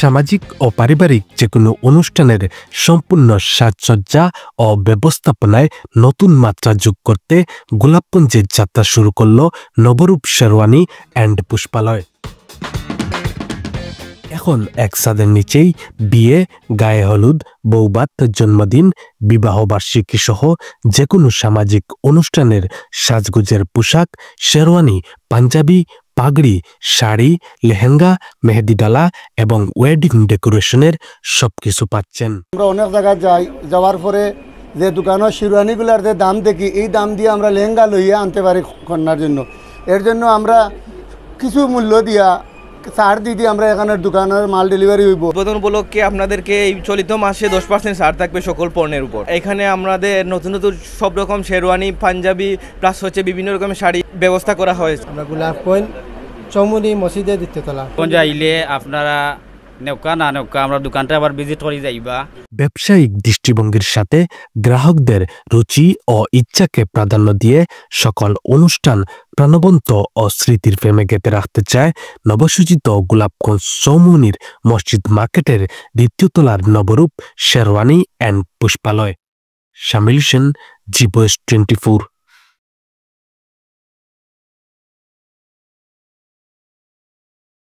সামাজিক ও পারিবারিক যে কোনো অনুষ্ঠানের সম্পূর্ণ সাজসজ্জা ও ব্যবস্থাপনায় নতুন মাত্রা যোগ করতে গোলাপগঞ্জে যাত্রা শুরু করল নবরূপ শেরওয়ানি অ্যান্ড পুষ্পালয়। এখন এক ছাদের নিচেই বিয়ে, গায়ে হলুদ, বৌভাত, জন্মদিন, বিবাহবার্ষিকী সহ যে কোনো সামাজিক অনুষ্ঠানের সাজগোজের পোশাক, শেরওয়ানি, পাঞ্জাবি, পাগড়ি, শাড়ি, লেহেঙ্গা, মেহেদি ডালা এবং ওয়েডিং ডেকোরেশনের সবকিছু পাচ্ছেন। আমরা অনেক জায়গায় যাওয়ার পরে যে দোকানের শেরওয়ানিগুলার যে দাম দেখি, এই দাম দিয়ে আমরা লেহেঙ্গা লইয়া আনতে পারি কন্যার জন্য। এর জন্য আমরা কিছু মূল্য দিয়া ছাড় দিয়ে আমরা এখানের দোকানের মাল ডেলিভারি হইব। উদ্বোধন উপলক্ষে আপনাদেরকে এই চলিত মাসে 10% ছাড় থাকবে সকল পণ্যের উপর। এখানে আমাদের নতুন নতুন সব রকম শেরওয়ানি, পাঞ্জাবি প্লাস হচ্ছে বিভিন্ন রকমের শাড়ি ব্যবস্থা করা হয়েছে। আমরা গোলাপগঞ্জ চৌমুনি মসজিদের দ্বিতীয়তলা আইলে আপনারা নেওকা না নেওকা আমরা দোকানটা আবার ভিজিট করে যাইবা। ব্যবসায়িক দৃষ্টিভঙ্গির সাথে গ্রাহকদের রুচি ও ইচ্ছাকে প্রাধান্য দিয়ে সকল অনুষ্ঠান প্রাণবন্ত ও স্মৃতির প্রেমে গেঁথে রাখতে চায় নবসূচিত গোলাপগঞ্জ চৌমুনির মসজিদ মার্কেটের দ্বিতীয় তলার নবরূপ শেরওয়ানি অ্যান্ড পুষ্পালয়। শামিল হোসেন, জি বয়েস 24।